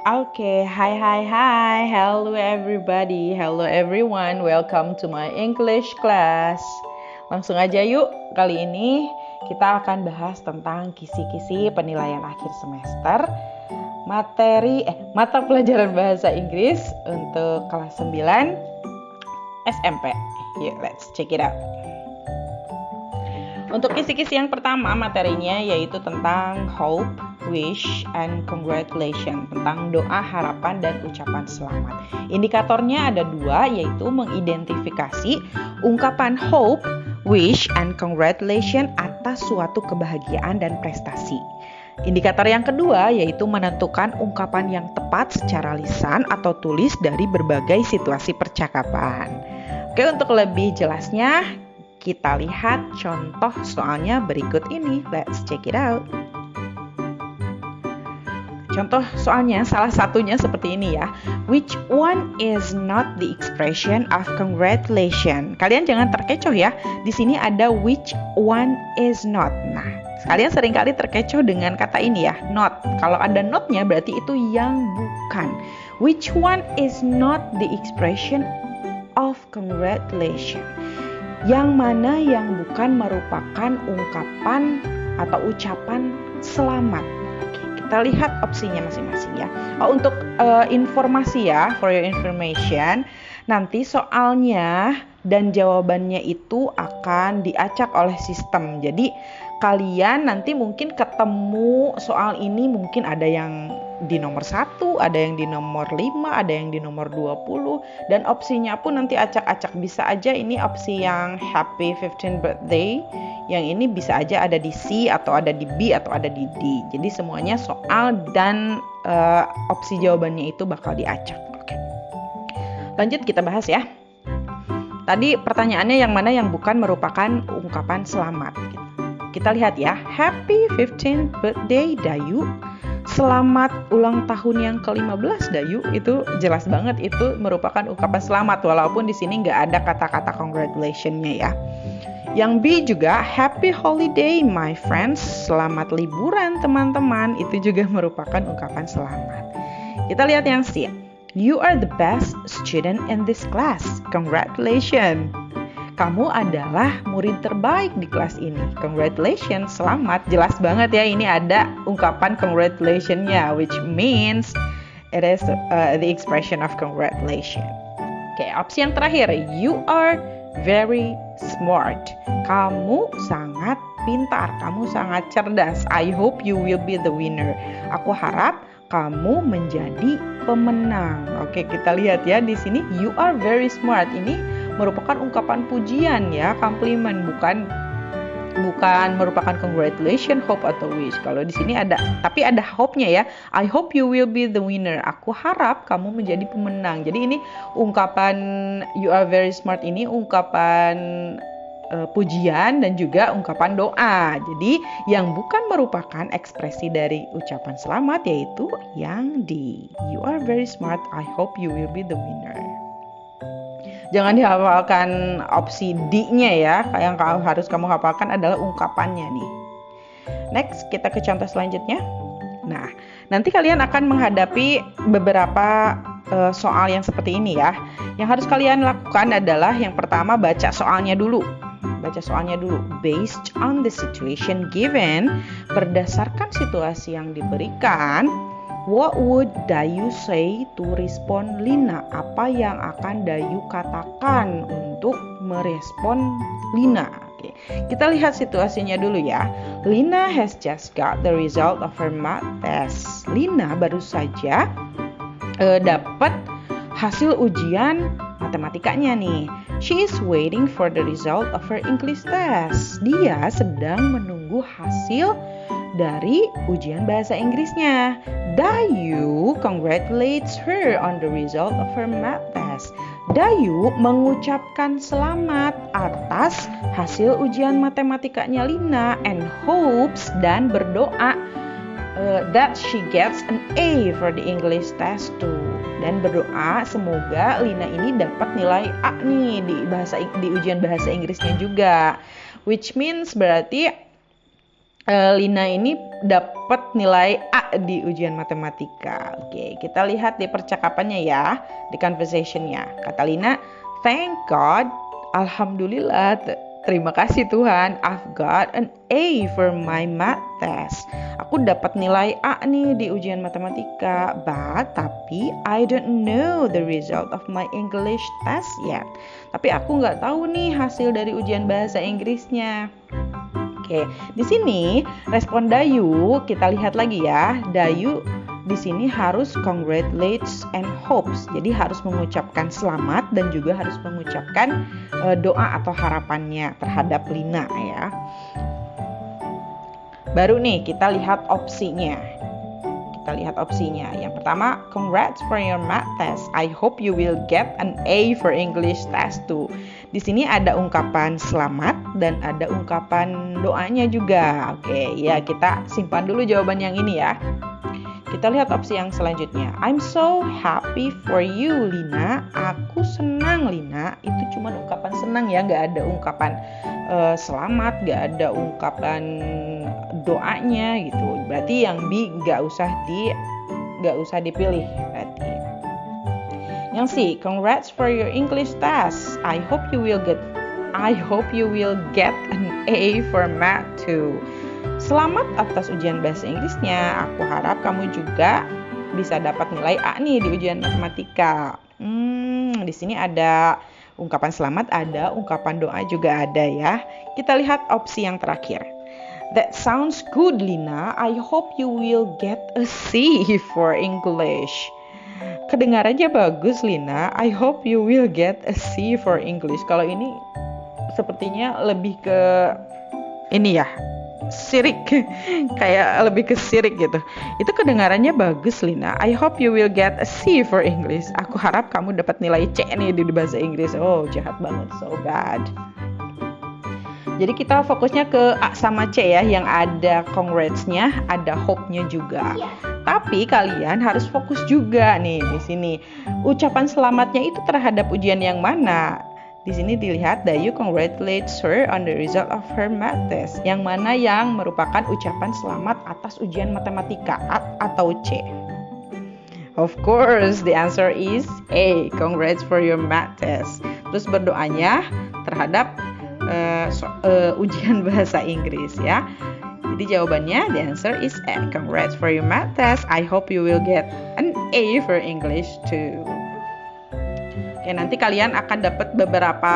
Okay, hi, hello everybody, hello everyone, welcome to my English class. Langsung aja yuk, kali ini kita akan bahas tentang kisi-kisi penilaian akhir semester mata pelajaran bahasa Inggris untuk kelas 9 SMP. Yuk, let's check it out. Untuk kisi-kisi yang pertama materinya yaitu tentang hope, wish, and congratulation, tentang doa, harapan, dan ucapan selamat. Indikatornya ada 2, yaitu mengidentifikasi ungkapan hope, wish, and congratulation atas suatu kebahagiaan dan prestasi. Indikator yang kedua yaitu menentukan ungkapan yang tepat secara lisan atau tulis dari berbagai situasi percakapan. Oke, untuk lebih jelasnya kita lihat contoh soalnya berikut ini. Let's check it out. Contoh soalnya salah satunya seperti ini ya. Which one is not the expression of congratulation? Kalian jangan terkecoh ya. Di sini ada which one is not. Nah, kalian seringkali terkecoh dengan kata ini ya, not. Kalau ada notnya berarti itu yang bukan. Which one is not the expression of congratulation? Yang mana yang bukan merupakan ungkapan atau ucapan selamat. Oke, kita lihat opsinya masing-masing ya. Untuk informasi ya, for your information, nanti soalnya dan jawabannya itu akan diacak oleh sistem. Jadi kalian nanti mungkin ketemu soal ini, mungkin ada yang di nomor 1, ada yang di nomor 5, ada yang di nomor 20, dan opsinya pun nanti acak-acak. Bisa aja ini opsi yang happy 15th birthday, yang ini bisa aja ada di C atau ada di B atau ada di D. Jadi semuanya soal dan opsi jawabannya itu bakal diacak. Oke. Lanjut kita bahas ya. Tadi pertanyaannya yang mana yang bukan merupakan ungkapan selamat. Kita lihat ya. Happy 15th birthday Dayu. Selamat ulang tahun yang ke-15 Dayu. Itu jelas banget itu merupakan ungkapan selamat, walaupun di sini nggak ada kata-kata congratulation-nya ya. Yang B juga happy holiday my friends. Selamat liburan teman-teman. Itu juga merupakan ungkapan selamat. Kita lihat yang C. You are the best student in this class. Congratulations. Kamu adalah murid terbaik di kelas ini. Congratulations, selamat. Jelas banget ya, ini ada ungkapan congratulation-nya, which means it is the expression of congratulation. Oke, opsi yang terakhir, you are very smart. Kamu sangat pintar, kamu sangat cerdas. I hope you will be the winner. Aku harap kamu menjadi pemenang. Oke, kita lihat ya di sini, you are very smart. Ini merupakan ungkapan pujian ya, komplimen, bukan merupakan congratulation, hope atau wish. Kalau di sini ada, tapi ada hope-nya ya. I hope you will be the winner. Aku harap kamu menjadi pemenang. Jadi ini ungkapan you are very smart ini ungkapan pujian dan juga ungkapan doa. Jadi yang bukan merupakan ekspresi dari ucapan selamat yaitu yang di you are very smart. I hope you will be the winner. Jangan dihafalkan opsi D-nya ya. Yang harus kamu hafalkan adalah ungkapannya nih. Next, kita ke contoh selanjutnya. Nah, nanti kalian akan menghadapi beberapa soal yang seperti ini ya. Yang harus kalian lakukan adalah yang pertama baca soalnya dulu. Based on the situation given, berdasarkan situasi yang diberikan, what would Dayu say to respond Lina? Apa yang akan Dayu katakan untuk merespon Lina? Oke, kita lihat situasinya dulu ya. Lina has just got the result of her math test. Lina baru saja dapat hasil ujian matematikanya nih. She is waiting for the result of her English test. Dia sedang menunggu hasil dari ujian bahasa Inggrisnya. Dayu congratulates her on the result of her math test. Dayu mengucapkan selamat atas hasil ujian matematikanya Lina and hopes dan berdoa that she gets an A for the English test too. Dan berdoa semoga Lina ini dapat nilai A nih di ujian bahasa Inggrisnya juga. Which means berarti Lina ini dapat nilai A di ujian matematika. Oke, kita lihat di percakapannya ya, di conversationnya. Kata Lina, "Thank God, alhamdulillah, terima kasih Tuhan, I've got an A for my math test." Aku dapat nilai A nih di ujian matematika, tapi I don't know the result of my English test yet. Tapi aku nggak tahu nih hasil dari ujian bahasa Inggrisnya. Oke, di sini respon Dayu kita lihat lagi ya. Dayu di sini harus congratulates and hopes. Jadi harus mengucapkan selamat dan juga harus mengucapkan doa atau harapannya terhadap Lina ya. Baru nih kita lihat opsinya. Yang pertama, congrats for your math test. I hope you will get an A for English test too. Di sini ada ungkapan selamat dan ada ungkapan doanya juga. Oke, ya kita simpan dulu jawaban yang ini ya. Kita lihat opsi yang selanjutnya. I'm so happy for you, Lina. Aku senang, Lina. Itu cuma ungkapan senang ya, nggak ada ungkapan selamat, nggak ada ungkapan doanya gitu. Berarti yang B nggak usah dipilih berarti. Yang C, congrats for your English test. I hope you will get an A for math too. Selamat atas ujian bahasa Inggrisnya. Aku harap kamu juga bisa dapat nilai A nih di ujian matematika. Di sini ada ungkapan selamat, ada ungkapan doa juga ada ya. Kita lihat opsi yang terakhir. That sounds good, Lina. I hope you will get a C for English. Kedengarannya bagus, Lina. I hope you will get a C for English. Kalau ini sepertinya lebih ke ini ya, sirik. Kayak lebih ke sirik gitu. Itu kedengarannya bagus, Lina. I hope you will get a C for English. Aku harap kamu dapat nilai C nih di bahasa Inggris. Oh, jahat banget. So bad. Jadi kita fokusnya ke A sama C ya, yang ada congrats-nya, ada hope-nya juga. Tapi kalian harus fokus juga nih di sini. Ucapan selamatnya itu terhadap ujian yang mana? Di sini dilihat Dayu congratulates her on the result of her math test. Yang mana yang merupakan ucapan selamat atas ujian matematika, A atau C? Of course, the answer is A. Congrats for your math test. Terus berdoanya terhadap ujian bahasa Inggris ya. Jadi jawabannya the answer is A. Congrats for your math test. I hope you will get an A for English too. Oke, nanti kalian akan dapat beberapa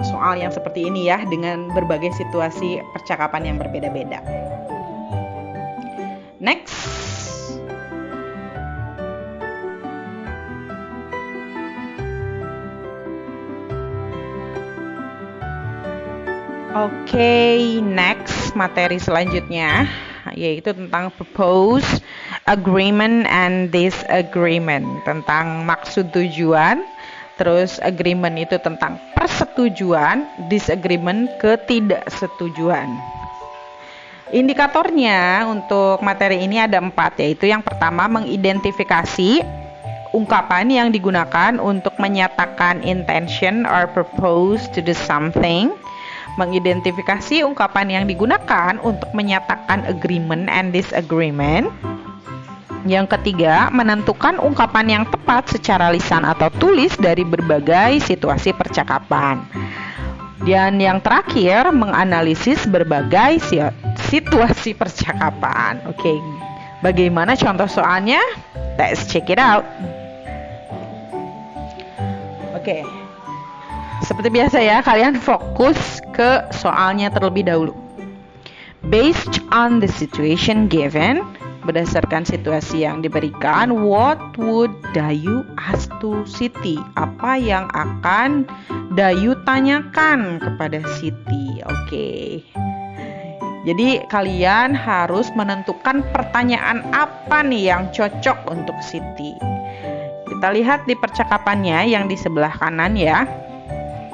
soal yang seperti ini ya, dengan berbagai situasi percakapan yang berbeda-beda. Next. Oke, next materi selanjutnya yaitu tentang propose, agreement, and disagreement, tentang maksud tujuan. Terus agreement itu tentang persetujuan, disagreement ketidaksetujuan. Indikatornya untuk materi ini ada 4, yaitu yang pertama mengidentifikasi ungkapan yang digunakan untuk menyatakan intention or propose to do something. Mengidentifikasi ungkapan yang digunakan untuk menyatakan agreement and disagreement. Yang ketiga, menentukan ungkapan yang tepat secara lisan atau tulis dari berbagai situasi percakapan. Dan yang terakhir, menganalisis berbagai situasi percakapan. Oke, bagaimana contoh soalnya? Let's check it out. Oke. Seperti biasa ya, kalian fokus ke soalnya terlebih dahulu. Based on the situation given, berdasarkan situasi yang diberikan, what would Dayu ask to Siti? Apa yang akan Dayu tanyakan kepada Siti? Oke. Jadi kalian harus menentukan pertanyaan apa nih yang cocok untuk Siti. Kita lihat di percakapannya yang di sebelah kanan ya.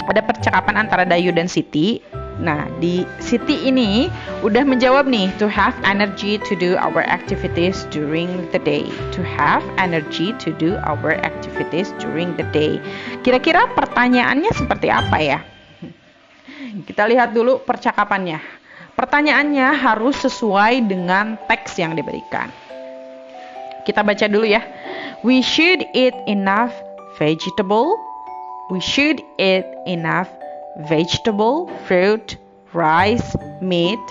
Ada percakapan antara Dayu dan Siti. Nah, di Siti ini udah menjawab nih, to have energy to do our activities during the day. To have energy to do our activities during the day. Kira-kira pertanyaannya seperti apa ya? Kita lihat dulu percakapannya. Pertanyaannya harus sesuai dengan teks yang diberikan. Kita baca dulu ya. We should eat enough vegetable. We should eat enough vegetable, fruit, rice, meat,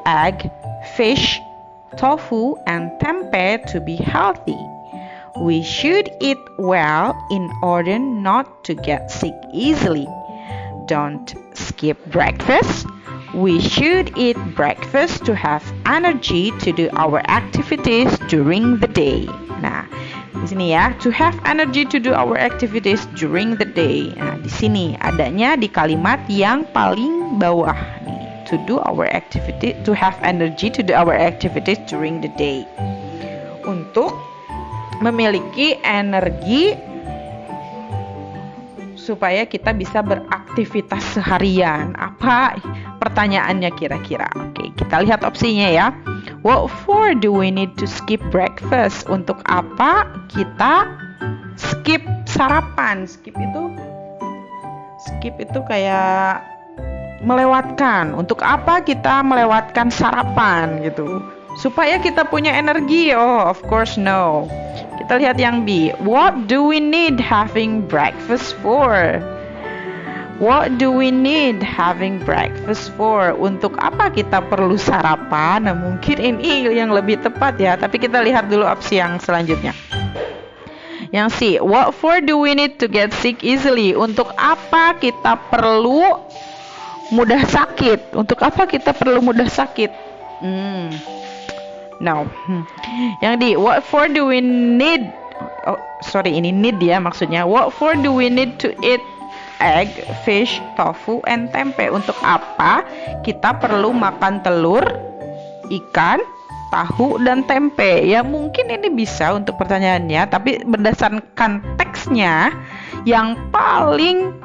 egg, fish, tofu, and tempeh to be healthy. We should eat well in order not to get sick easily. Don't skip breakfast. We should eat breakfast to have energy to do our activities during the day. Nah, di sini ya, to have energy to do our activities during the day. Nah, di sini adanya di kalimat yang paling bawah nih. To do our activity, to have energy to do our activities during the day. Untuk memiliki energi supaya kita bisa beraktivitas seharian. Apa pertanyaannya kira-kira? Oke, kita lihat opsinya ya. What for do we need to skip breakfast? Untuk apa kita skip sarapan? Skip itu kayak melewatkan. Untuk apa kita melewatkan sarapan gitu? Supaya kita punya energi. Oh, of course no. Kita lihat yang B. What do we need having breakfast for? What do we need having breakfast for? Untuk apa kita perlu sarapan? Nah, mungkin ini yang lebih tepat ya. Tapi kita lihat dulu opsi yang selanjutnya. Yang C. What for do we need to get sick easily? Untuk apa kita perlu mudah sakit? Untuk apa kita perlu mudah sakit? No. Yang D. What for do we need? Oh, sorry, ini need ya maksudnya. What for do we need to eat egg, fish, tofu, and tempeh? Untuk apa kita perlu makan telur, ikan, tahu, dan tempe? Ya mungkin ini bisa untuk pertanyaannya, tapi berdasarkan teksnya yang paling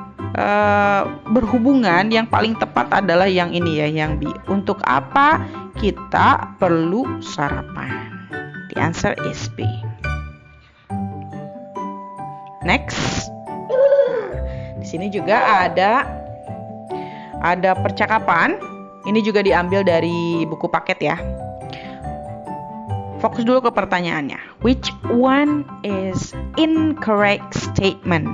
berhubungan, yang paling tepat adalah yang ini ya, yang B. Untuk apa kita perlu sarapan? The answer is B. Next. Di sini juga ada percakapan. Ini juga diambil dari buku paket ya. Fokus dulu ke pertanyaannya. Which one is incorrect statement?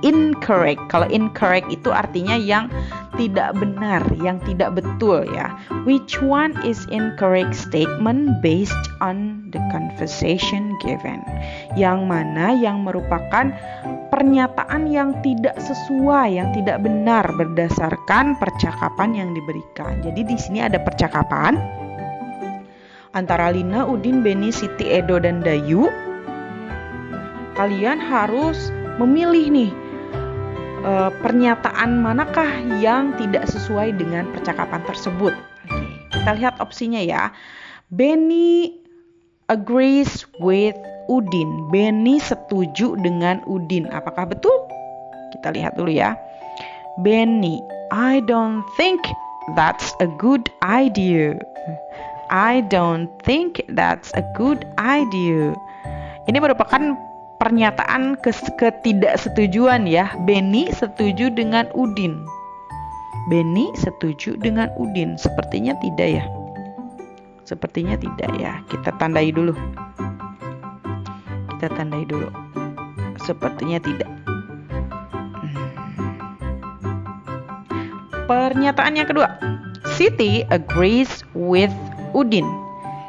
Incorrect. Kalau incorrect itu artinya yang tidak benar, yang tidak betul ya. Which one is incorrect statement based on the conversation given? Yang mana yang merupakan pernyataan yang tidak sesuai, yang tidak benar berdasarkan percakapan yang diberikan. Jadi di sini ada percakapan antara Lina, Udin, Beni, Siti, Edo, dan Dayu. Kalian harus memilih nih pernyataan manakah yang tidak sesuai dengan percakapan tersebut. Oke, kita lihat opsinya ya. Beni agrees with Udin. Beni setuju dengan Udin. Apakah betul? Kita lihat dulu ya. Beni, I don't think that's a good idea. I don't think that's a good idea. Ini merupakan pernyataan ketidaksetujuan ya. Beni setuju dengan Udin. Beni setuju dengan Udin. Sepertinya tidak ya. Sepertinya tidak ya. Kita tandai dulu. Sepertinya tidak. Pernyataan yang kedua. Siti agrees with Udin.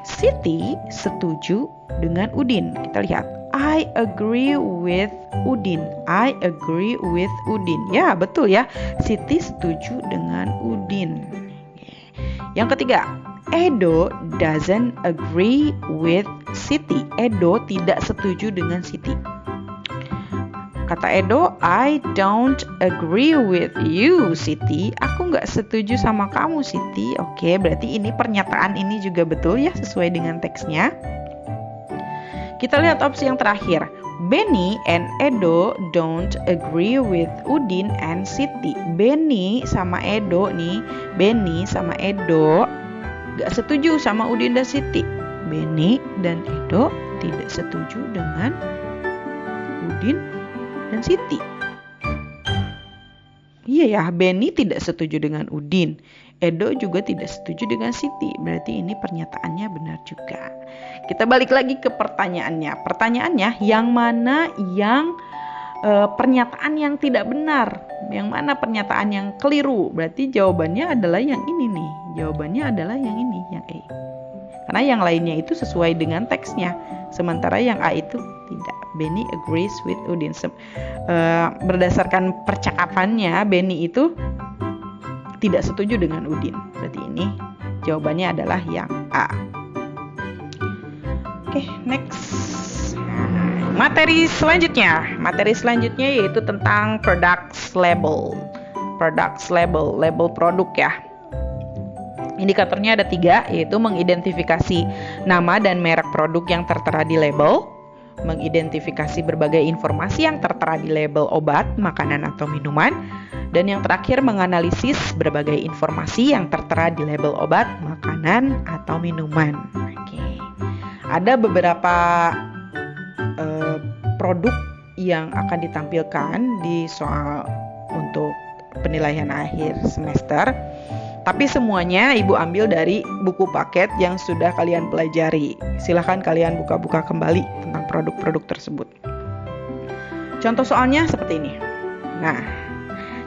Siti setuju dengan Udin. Kita lihat. I agree with Udin. I agree with Udin. Ya, betul ya. Siti setuju dengan Udin. Yang ketiga, Edo doesn't agree with Siti. Edo tidak setuju dengan Siti. Kata Edo, I don't agree with you, Siti. Aku nggak setuju sama kamu, Siti. Oke, berarti ini pernyataan ini juga betul ya, sesuai dengan teksnya. Kita lihat opsi yang terakhir. Beni and Edo don't agree with Udin and Siti. Beni sama Edo nih, Beni sama Edo gak setuju sama Udin dan Siti. Beni dan Edo tidak setuju dengan Udin dan Siti. Iya ya, Beni tidak setuju dengan Udin. Edo juga tidak setuju dengan Siti. Berarti ini pernyataannya benar juga. Kita balik lagi ke pertanyaannya. Pertanyaannya, yang mana yang pernyataan yang tidak benar? Yang mana pernyataan yang keliru? Berarti jawabannya adalah yang ini nih. Jawabannya adalah yang ini, yang E. Karena yang lainnya itu sesuai dengan teksnya. Sementara yang A itu tidak. Benny agrees with Udin. Berdasarkan percakapannya, Benny itu tidak setuju dengan Udin. Berarti ini jawabannya adalah yang A. Oke, next. Materi selanjutnya yaitu tentang products label. Products label, label produk ya. Indikatornya ada 3, yaitu mengidentifikasi nama dan merek produk yang tertera di label, mengidentifikasi berbagai informasi yang tertera di label obat, makanan atau minuman, dan yang terakhir menganalisis berbagai informasi yang tertera di label obat, makanan atau minuman. Oke. Ada beberapa produk yang akan ditampilkan di soal untuk penilaian akhir semester. Tapi semuanya Ibu ambil dari buku paket yang sudah kalian pelajari. Silahkan kalian buka-buka kembali tentang produk-produk tersebut. Contoh soalnya seperti ini. Nah,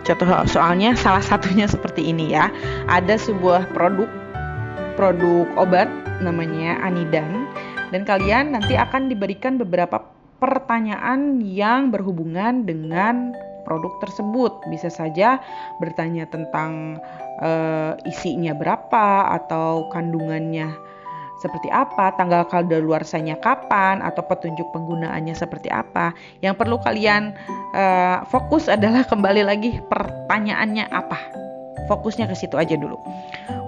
contoh soalnya salah satunya seperti ini ya. Ada sebuah produk obat namanya Anidan. Dan kalian nanti akan diberikan beberapa pertanyaan yang berhubungan dengan produk tersebut. Bisa saja bertanya tentang isinya berapa, atau kandungannya seperti apa, tanggal kadaluarsanya kapan, atau petunjuk penggunaannya seperti apa. Yang perlu kalian fokus adalah kembali lagi pertanyaannya apa. Fokusnya ke situ aja dulu.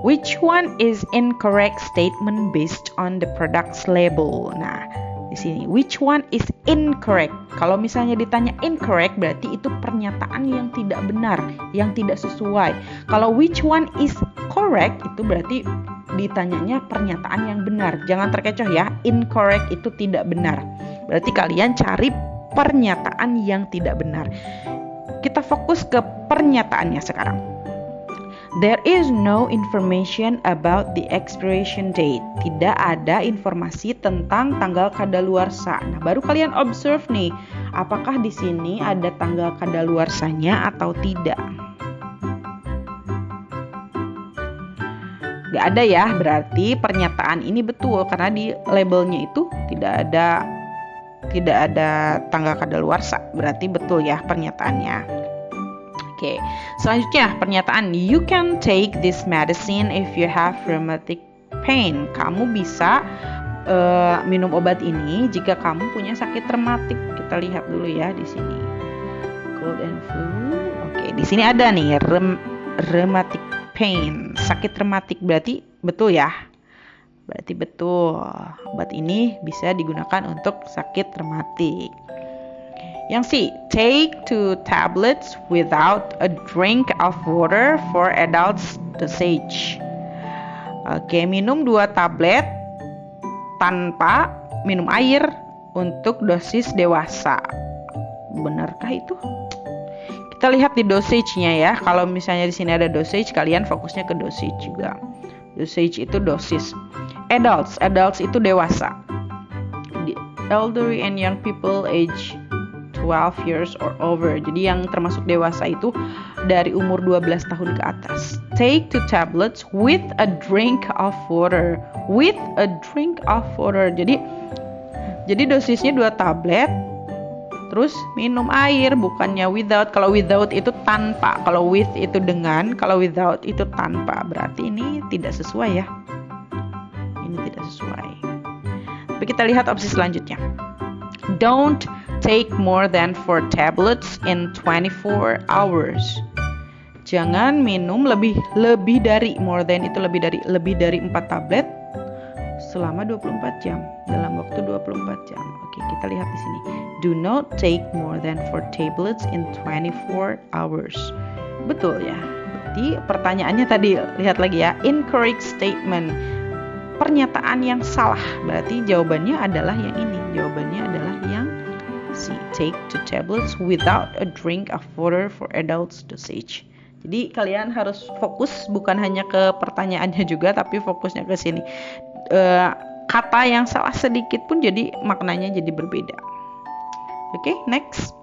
Which one is incorrect statement based on the product's label? Nah, di sini which one is incorrect. Kalau misalnya ditanya incorrect, berarti itu pernyataan yang tidak benar, yang tidak sesuai. Kalau which one is correct, itu berarti ditanyanya pernyataan yang benar. Jangan terkecoh ya, incorrect itu tidak benar. Berarti kalian cari pernyataan yang tidak benar. Kita fokus ke pernyataannya sekarang. There is no information about the expiration date. Tidak ada informasi tentang tanggal kadaluarsa. Nah, baru kalian observe nih, apakah di sini ada tanggal kadaluarsanya atau tidak? Gak ada ya, berarti pernyataan ini betul karena di labelnya itu tidak ada tanggal kadaluarsa. Berarti betul ya pernyataannya. Oke, selanjutnya pernyataan, you can take this medicine if you have rheumatic pain. Kamu bisa minum obat ini jika kamu punya sakit rematik. Kita lihat dulu ya di sini. Cold and flu. Oke, di sini ada nih rheumatic pain, sakit rematik, berarti betul ya. Berarti betul. Obat ini bisa digunakan untuk sakit rematik. Yang C, take 2 tablets without a drink of water for adults dosage. Oke, minum 2 tablet tanpa minum air untuk dosis dewasa. Benarkah itu? Kita lihat di dosage-nya ya. Kalau misalnya di sini ada dosage, kalian fokusnya ke dosage juga. Dosage itu dosis. Adults itu dewasa. The elderly and young people age 12 years or over. Jadi yang termasuk dewasa itu dari umur 12 tahun ke atas. Take 2 tablets with a drink of water. With a drink of water. Jadi dosisnya 2 tablet terus minum air, bukannya without. Kalau without itu tanpa, kalau with itu dengan, kalau without itu tanpa. Berarti ini tidak sesuai ya. Ini tidak sesuai. Tapi kita lihat opsi selanjutnya. Don't take more than 4 tablets in 24 hours. Jangan minum lebih dari, more than itu lebih dari 4 tablet selama 24 jam, dalam waktu 24 jam. Oke, kita lihat di sini. Do not take more than 4 tablets in 24 hours. Betul ya. Berarti pertanyaannya tadi, lihat lagi ya, incorrect statement. Pernyataan yang salah. Berarti jawabannya adalah yang ini. Jawabannya adalah yang C. Take 2 tablets without a drink of water for adults dosage. Jadi kalian harus fokus bukan hanya ke pertanyaannya juga, tapi fokusnya ke sini. Kata yang salah sedikit pun jadi maknanya jadi berbeda. Oke, next.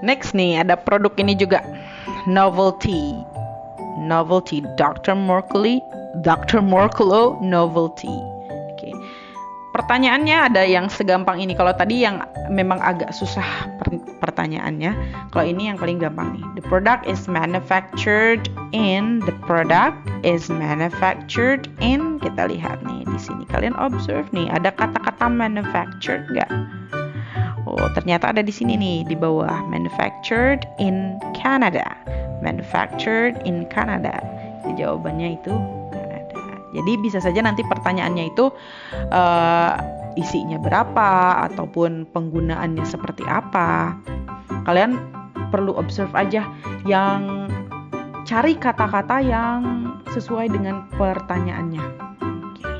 Next nih, ada produk ini juga. Novelty. Dr. Mercola Novelty. Oke. Pertanyaannya ada yang segampang ini. Kalau tadi yang memang agak susah pertanyaannya, kalau ini yang paling gampang nih. The product is manufactured in. Kita lihat nih di sini. Kalian observe nih, ada kata-kata manufactured nggak? Oh, ternyata ada di sini nih di bawah. Manufactured in Canada. Jadi jawabannya itu Kanada. Jadi bisa saja nanti pertanyaannya itu isinya berapa ataupun penggunaannya seperti apa. Kalian perlu observe aja, yang cari kata-kata yang sesuai dengan pertanyaannya. Okay.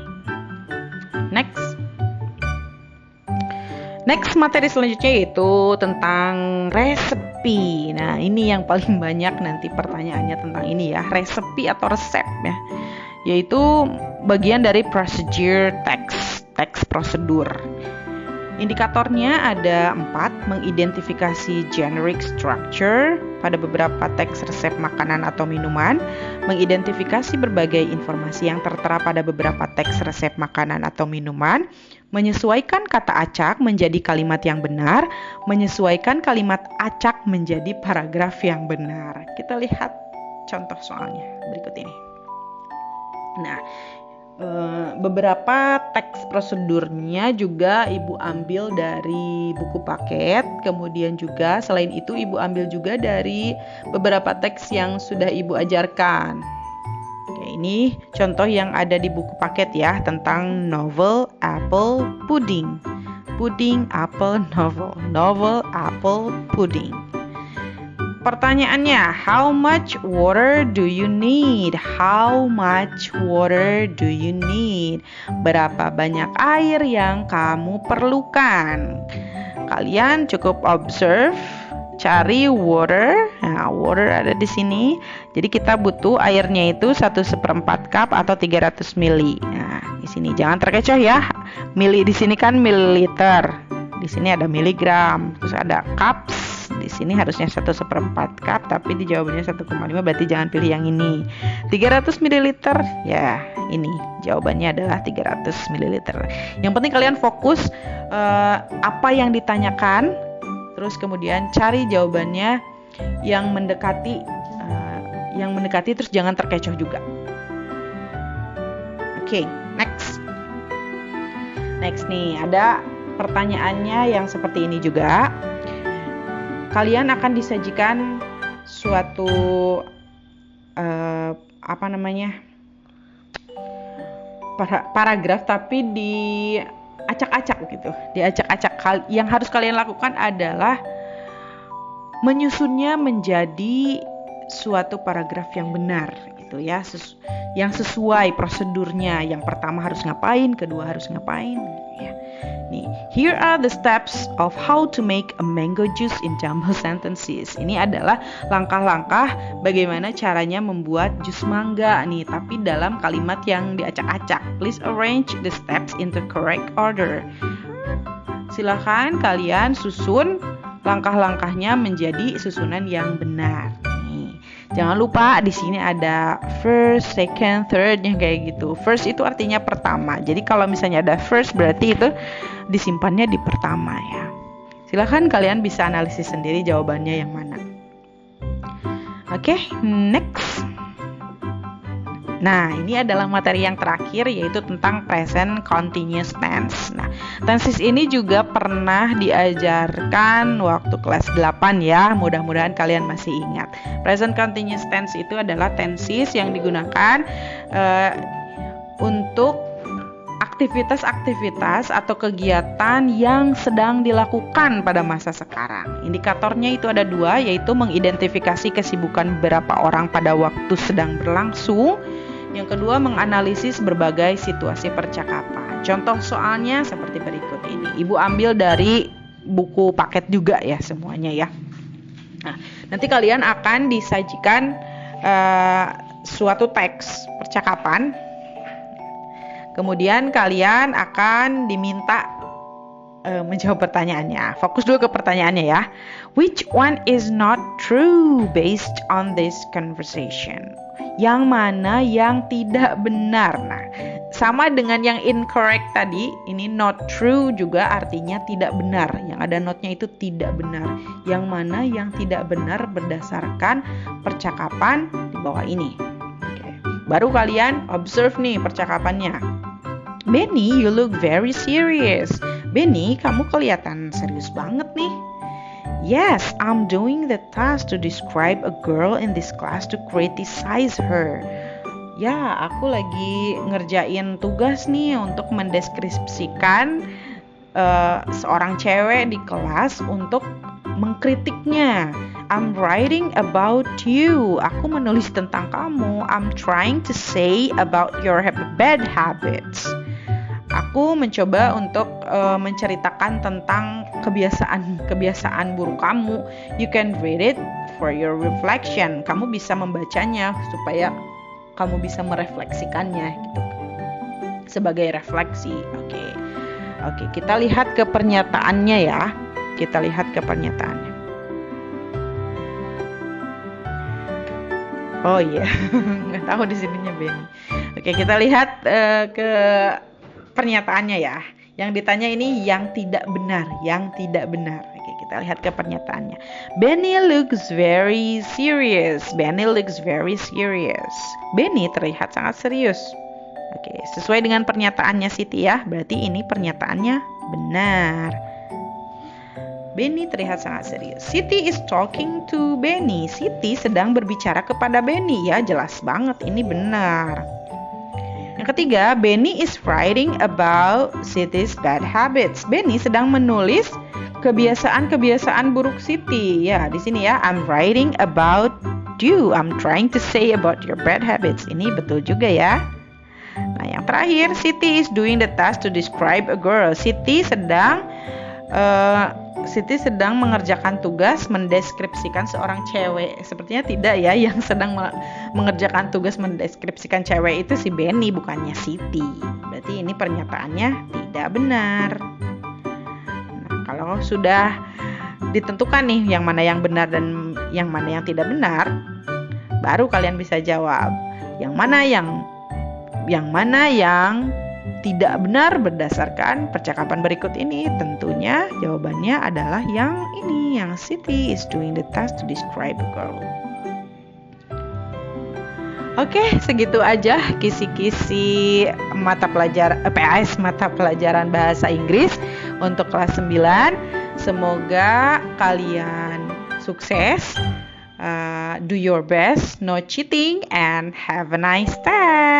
Next materi selanjutnya yaitu tentang resepi. Nah, ini yang paling banyak nanti pertanyaannya tentang ini ya, resepi atau resep ya. Yaitu bagian dari procedure teks prosedur. Indikatornya ada 4, mengidentifikasi generic structure pada beberapa teks resep makanan atau minuman, mengidentifikasi berbagai informasi yang tertera pada beberapa teks resep makanan atau minuman, menyesuaikan kata acak menjadi kalimat yang benar, menyesuaikan kalimat acak menjadi paragraf yang benar. Kita lihat contoh soalnya berikut ini. Nah, beberapa teks prosedurnya juga Ibu ambil dari buku paket, kemudian juga selain itu Ibu ambil juga dari beberapa teks yang sudah Ibu ajarkan. Oke, ini contoh yang ada di buku paket ya, tentang novel apple pudding. Pudding apple novel apple pudding. Pertanyaannya, how much water do you need? Berapa banyak air yang kamu perlukan? Kalian cukup observe, cari water. Nah, water ada di sini. Jadi kita butuh airnya itu 1/4 cup atau 300 ml. Nah, di sini jangan terkecoh ya. Mili di sini kan mililiter. Di sini ada miligram, terus ada cups. Di sini harusnya 1/4 cup, tapi di jawabannya 1,5, berarti jangan pilih yang ini. 300 ml, ya ini jawabannya adalah 300 ml. Yang penting kalian fokus apa yang ditanyakan, terus kemudian cari jawabannya yang mendekati, terus jangan terkecoh juga. Oke, next nih ada pertanyaannya yang seperti ini juga. Kalian akan disajikan suatu paragraf tapi diacak-acak gitu. Diacak-acak. Yang harus kalian lakukan adalah menyusunnya menjadi suatu paragraf yang benar gitu ya, yang sesuai prosedurnya. Yang pertama harus ngapain, kedua harus ngapain ya. Nih, here are the steps of how to make a mango juice in jumble sentences. Ini adalah langkah-langkah bagaimana caranya membuat jus mangga nih, tapi dalam kalimat yang diacak-acak. Please arrange the steps into correct order. Silakan kalian susun langkah-langkahnya menjadi susunan yang benar. Nih, jangan lupa di sini ada first, second, third yang kayak gitu. First itu artinya pertama. Jadi kalau misalnya ada first berarti itu disimpannya di pertama ya. Silahkan kalian bisa analisis sendiri jawabannya yang mana. Oke, next. Nah, ini adalah materi yang terakhir yaitu tentang present continuous tense. Nah, tenses ini juga pernah diajarkan waktu kelas 8 ya. Mudah-mudahan kalian masih ingat. Present continuous tense itu adalah tenses yang digunakan untuk aktivitas-aktivitas atau kegiatan yang sedang dilakukan pada masa sekarang. Indikatornya itu ada 2, yaitu mengidentifikasi kesibukan beberapa orang pada waktu sedang berlangsung. Yang kedua, menganalisis berbagai situasi percakapan. Contoh soalnya seperti berikut ini. Ibu ambil dari buku paket juga ya semuanya ya. Nah, nanti kalian akan disajikan suatu teks percakapan. Kemudian kalian akan diminta menjawab pertanyaannya. Fokus dulu ke pertanyaannya ya. Which one is not true based on this conversation? Yang mana yang tidak benar? Nah, sama dengan yang incorrect tadi, ini not true juga artinya tidak benar. Yang ada notnya itu tidak benar. Yang mana yang tidak benar berdasarkan percakapan di bawah ini. Oke. Baru kalian observe nih percakapannya. Benny, you look very serious. Benny, kamu kelihatan serius banget nih. Yes, I'm doing the task to describe a girl in this class to criticize her. Ya, aku lagi ngerjain tugas nih untuk mendeskripsikan seorang cewek di kelas untuk mengkritiknya. I'm writing about you. Aku menulis tentang kamu. I'm trying to say about your bad habits. Aku mencoba untuk menceritakan tentang kebiasaan buruk kamu. You can read it for your reflection. Kamu bisa membacanya supaya kamu bisa merefleksikannya gitu. Sebagai refleksi. Oke, kita lihat ke pernyataannya ya. Kita lihat ke pernyataannya. Oh iya, nggak tahu di sininya Benny. Oke, kita lihat ke pernyataannya ya. Yang ditanya ini yang tidak benar. Oke, kita lihat ke pernyataannya. Benny looks very serious. Benny terlihat sangat serius. Oke, sesuai dengan pernyataannya Siti ya. Berarti ini pernyataannya benar. Benny terlihat sangat serius. Siti is talking to Benny. Siti sedang berbicara kepada Benny. Ya, jelas banget ini benar. Yang ketiga, Benny is writing about Siti's bad habits. Benny sedang menulis kebiasaan-kebiasaan buruk Siti. Ya, di sini ya, I'm writing about you. I'm trying to say about your bad habits. Ini betul juga ya. Nah, yang terakhir, Siti is doing the task to describe a girl. Siti sedang mengerjakan tugas mendeskripsikan seorang cewek. Sepertinya tidak ya, yang sedang mengerjakan tugas mendeskripsikan cewek itu si Benny, bukannya Siti. Berarti ini pernyataannya tidak benar. Nah, kalau sudah ditentukan nih yang mana yang benar dan yang mana yang tidak benar, baru kalian bisa jawab yang mana yang tidak benar berdasarkan percakapan berikut ini. Tentunya jawabannya adalah yang ini, yang Siti is doing the task to describe a girl. Oke, segitu aja kisi-kisi mata pelajaran PAS mata pelajaran bahasa Inggris untuk kelas 9. Semoga kalian sukses, do your best, no cheating, and have a nice day.